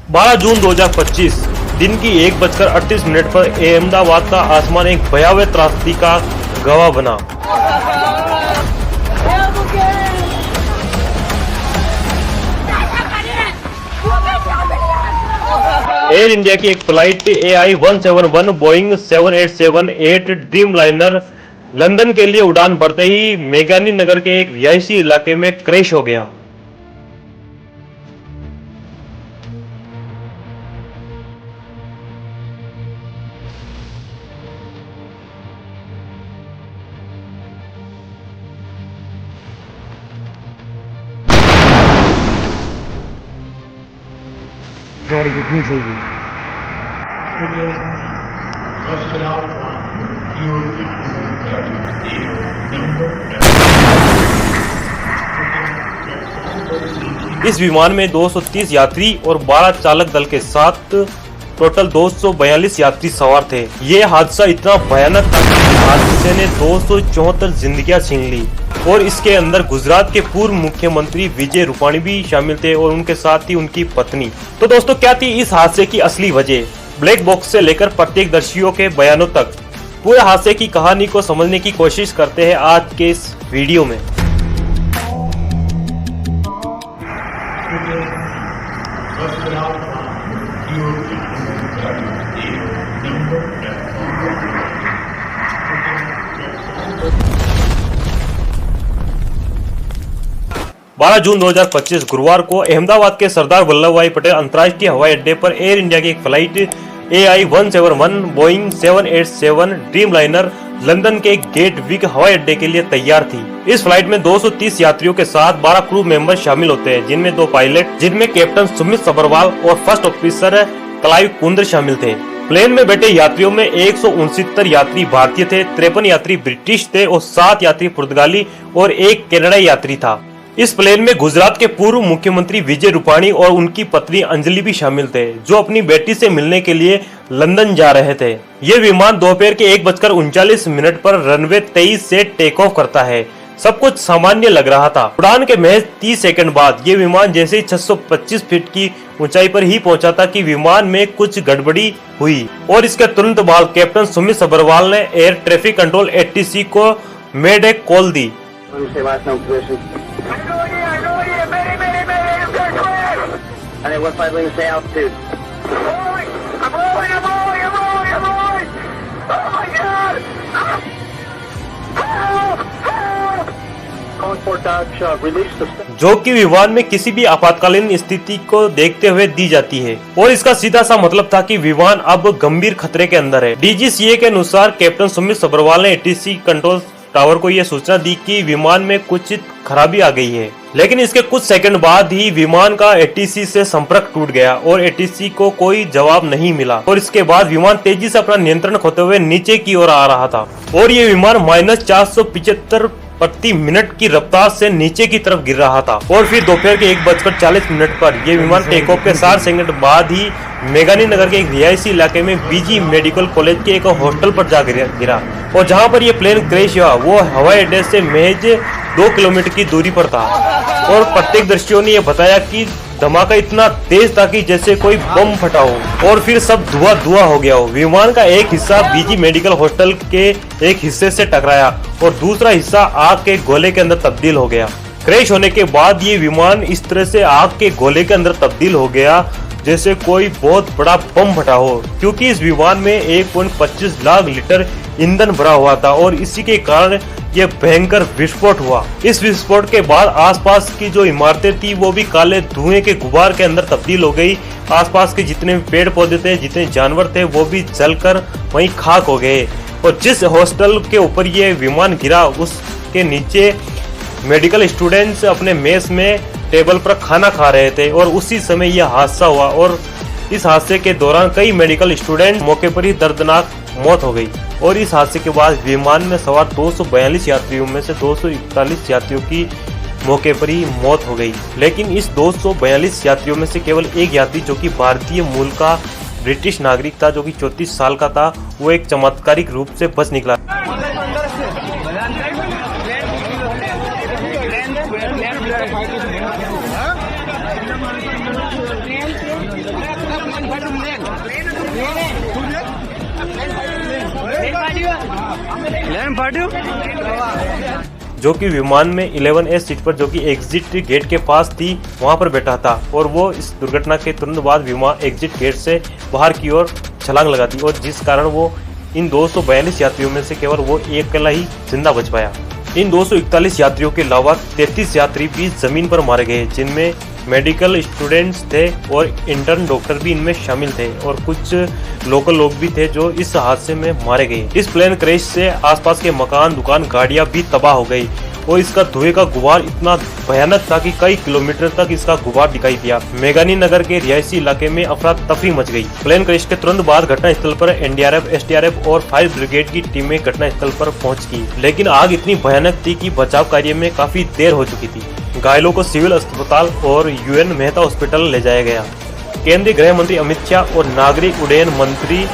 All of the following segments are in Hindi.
12 जून 2025 दिन की 1:38 पर अहमदाबाद का आसमान एक भयावह त्रासदी का गवाह बना। एयर इंडिया की एक flight AI-171 Boeing 7878 Dreamliner London के लिए उड़ान भरते ही मेघानी नगर के एक रिहायशी इलाके में क्रैश हो गया। गाड़ी कितनी सही है। इस विमान में 230 यात्री और 12 चालक दल के साथ टोटल 242 यात्री सवार थे। ये हादसा इतना भयानक था कि हादसे ने 274 जिंदगियां छीन ली और इसके अंदर गुजरात के पूर्व मुख्यमंत्री विजय रूपाणी भी शामिल थे और उनके साथ ही उनकी पत्नी। तो दोस्तों, क्या थी इस हादसे की असली वजह? ब्लैक बॉक्स से लेकर प्रत्यक्षदर्शियों के बयानों तक पूरे हादसे की कहानी को समझने की कोशिश करते हैं आज के इस वीडियो में। बारह जून 2025 गुरुवार को अहमदाबाद के सरदार वल्लभ भाई पटेल अंतर्राष्ट्रीय हवाई अड्डे पर एयर इंडिया की एक flight AI-171 Boeing 787 Dreamliner London के गेटविक हवाई अड्डे के लिए तैयार थी। इस फ्लाइट में 230 यात्रियों के साथ 12 क्रू मेंबर शामिल होते हैं, जिनमें 2 पायलट, जिनमें कैप्टन सुमित सब्रवाल और फर्स्ट ऑफिसर क्लाइव कुंद्र शामिल थे। प्लेन में बैठे यात्रियों में 169 यात्री भारतीय थे, 53 यात्री ब्रिटिश थे और 7 यात्री पुर्तगाली और 1 कनाडाई यात्री था। इस प्लेन में गुजरात के पूर्व मुख्यमंत्री विजय रूपाणी और उनकी पत्नी अंजलि भी शामिल थे, जो अपनी बेटी से मिलने के लिए लंदन जा रहे थे। ये विमान दोपहर के 1:39 पर रनवे 23 से टेक ऑफ करता है। सब कुछ सामान्य लग रहा था। उड़ान के महज 30 सेकंड बाद ये विमान जैसे ही 625 फीट की ऊंचाई पर ही पहुंचा था कि विमान में कुछ गड़बड़ी हुई और इसके तुरंत बाद कैप्टन सुमित सब्रवाल ने एयर ट्रैफिक कंट्रोल ATC को मेड ए कॉल दी। जो कि विमान में किसी भी आपातकालीन स्थिति को देखते हुए दी जाती है और इसका सीधा सा मतलब था कि विमान अब गंभीर खतरे के अंदर है। DGCA के अनुसार कैप्टन सुमित सब्रवाल ने ATC कंट्रोल टावर को यह सूचना दी कि विमान में कुछ खराबी आ गई है, लेकिन इसके कुछ सेकंड बाद ही विमान का ATC से संपर्क टूट गया और ATC को कोई जवाब नहीं मिला और इसके बाद विमान तेजी से अपना नियंत्रण खोते हुए नीचे की ओर आ रहा था और ये विमान -475 प्रति मिनट की रफ्तार से नीचे की तरफ गिर रहा था और फिर दोपहर के 1:40 पर यह विमान टेक ऑफ के 60 सेकंड बाद ही मेघानी नगर के एक रिहायशी इलाके में BG मेडिकल कॉलेज के एक हॉस्टल पर जा गिरा और जहां पर यह प्लेन क्रैश हुआ वो हवाई अड्डे से महज 2 किलोमीटर की दूरी पर था और प्रत्यक्षदर्शियों ने यह बताया कि धमाका इतना तेज था कि जैसे कोई बम फटा हो और फिर सब धुआं हो गया हो। विमान का एक हिस्सा BG मेडिकल हॉस्टल के एक हिस्से से टकराया और दूसरा हिस्सा आग के गोले के अंदर तब्दील हो गया। क्रैश होने के बाद ये विमान इस तरह से आग के गोले के अंदर तब्दील हो गया जैसे कोई बहुत बड़ा बम फटा हो, क्योंकि इस विमान में 1.25 लाख लीटर ईंधन भरा हुआ था और इसी के कारण यह भयंकर विस्फोट हुआ। इस विस्फोट के बाद आसपास की जो इमारतें थी वो भी काले धुएं के गुबार के अंदर तब्दील हो गई। आसपास के जितने पेड़ पौधे थे, जितने जानवर थे, वो भी जलकर वहीं खाक हो गए और जिस हॉस्टल के ऊपर ये विमान गिरा उसके नीचे मेडिकल स्टूडेंट्स अपने मेस में टेबल पर खाना खा रहे थे और उसी समय यह हादसा हुआ और इस हादसे के दौरान कई मेडिकल स्टूडेंट मौके पर ही दर्दनाक मौत हो गई और इस हादसे के बाद विमान में सवार 242 यात्रियों में से 241 यात्रियों की मौके पर ही मौत हो गई। लेकिन इस 242 यात्रियों में से केवल एक यात्री जो कि भारतीय मूल का ब्रिटिश नागरिक था, जो कि 34 साल का था, वो एक चमत्कारिक रूप से बच निकला। जो कि विमान में 11A सीट पर जो कि एग्जिट गेट के पास थी वहां पर बैठा था और वो इस दुर्घटना के तुरंत बाद विमान एग्जिट गेट से बाहर की ओर छलांग लगा दी और जिस कारण वो इन 242 यात्रियों में से केवल वो एक अकेला ही जिंदा बच पाया। इन 241 यात्रियों के अलावा 33 यात्री भी जमीन पर मारे गए, जिनमें मेडिकल स्टूडेंट्स थे और इंटर्न डॉक्टर भी इनमें शामिल थे और कुछ लोकल लोग भी थे जो इस हादसे में मारे गए। इस प्लेन क्रैश से आसपास के मकान, दुकान, गाड़ियां भी तबाह हो गई और इसका धुएं का गुबार इतना भयानक था कि कई किलोमीटर तक इसका गुबार दिखाई दिया। मेघानी नगर के रिहायशी इलाके में अफरा तफरी मच गई। प्लेन क्रैश के तुरंत बाद घटनास्थल पर एनडीआरएफ, एसडीआरएफ और फायर ब्रिगेड की टीमें घटनास्थल पर पहुंच गई, लेकिन आग इतनी भयानक थी कि बचाव कार्य में काफी देर हो चुकी थी। घायलों को सिविल अस्पताल और यूएन मेहता हॉस्पिटल ले जाया गया। केंद्रीय गृह मंत्री अमित शाह और नागरिक उड्डयन मंत्री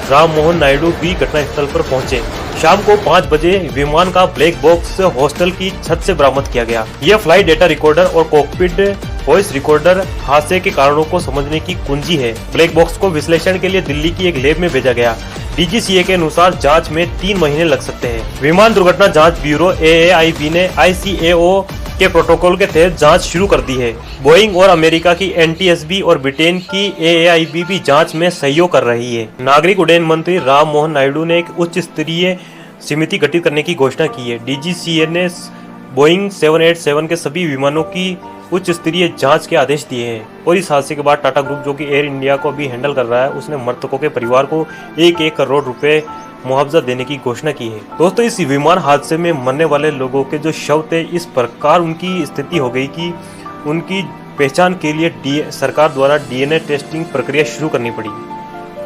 राम मोहन नायडू भी घटनास्थल पर पहुंचे। शाम को 5 बजे विमान का ब्लैक बॉक्स हॉस्टल की छत से बरामद किया गया। यह फ्लाइट डेटा रिकॉर्डर और कॉकपिट वॉइस रिकॉर्डर हादसे के कारणों को समझने की कुंजी है। ब्लैक बॉक्स को विश्लेषण के लिए दिल्ली की एक लैब में भेजा गया। डीजीसीए के अनुसार जांच में 3 महीने लग सकते हैं। विमान दुर्घटना जांच ब्यूरो AAIB ने ICAO के प्रोटोकॉल के तहत जांच शुरू कर दी है। बोइंग और अमेरिका की NTSB और ब्रिटेन की AAIB भी जांच में सहयोग कर रही है। नागरिक उड्डयन मंत्री राम मोहन नायडू ने एक उच्च स्तरीय समिति गठित करने की घोषणा की है। डीजीसीए ने बोइंग 787 के सभी विमानों की उच्च स्तरीय जांच के आदेश दिए हैं और इस हादसे के बाद टाटा ग्रुप, जो कि एयर इंडिया को भी हैंडल कर रहा है, उसने मृतकों के परिवार को 1-1 करोड़ रुपए मुआवजा देने की घोषणा की है। दोस्तों, इस विमान हादसे में मरने वाले लोगों के जो शव थे, इस प्रकार उनकी स्थिति हो गई कि उनकी पहचान के लिए सरकार द्वारा DNA टेस्टिंग प्रक्रिया शुरू करनी पड़ी।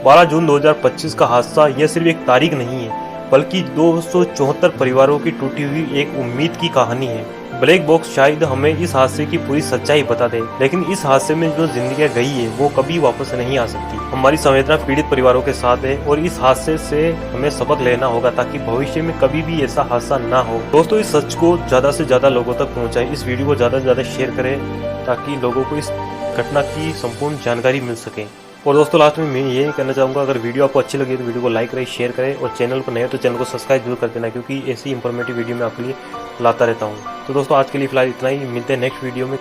12 जून 2025 का हादसा यह सिर्फ एक तारीख नहीं है, बल्कि 274 परिवारों की टूटी हुई एक उम्मीद की कहानी है। ब्लैक बॉक्स शायद हमें इस हादसे की पूरी सच्चाई बता दे, लेकिन इस हादसे में जो जिंदगियां गई है वो कभी वापस नहीं आ सकती। हमारी संवेदना पीड़ित परिवारों के साथ है और इस हादसे से हमें सबक लेना होगा ताकि भविष्य में कभी भी ऐसा हादसा ना हो। दोस्तों, इस सच को ज्यादा से ज्यादा लोगों तक पहुंचाएं, इस वीडियो को ज्यादा से ज्यादा शेयर करें ताकि लोगों को इस घटना की संपूर्ण जानकारी मिल सके। और दोस्तों, लास्ट में मैं यही कहना चाहूँगा, अगर वीडियो आपको अच्छी लगी तो वीडियो को लाइक करें, शेयर करें और चैनल पर नए हो तो चैनल को सब्सक्राइब जरूर कर देना, क्योंकि ऐसी इंफॉर्मेटिव वीडियो मैं आपके लिए लाता रहता हूँ। तो दोस्तों, आज के लिए फिलहाल इतना ही। मिलते हैं नेक्स्ट वीडियो में।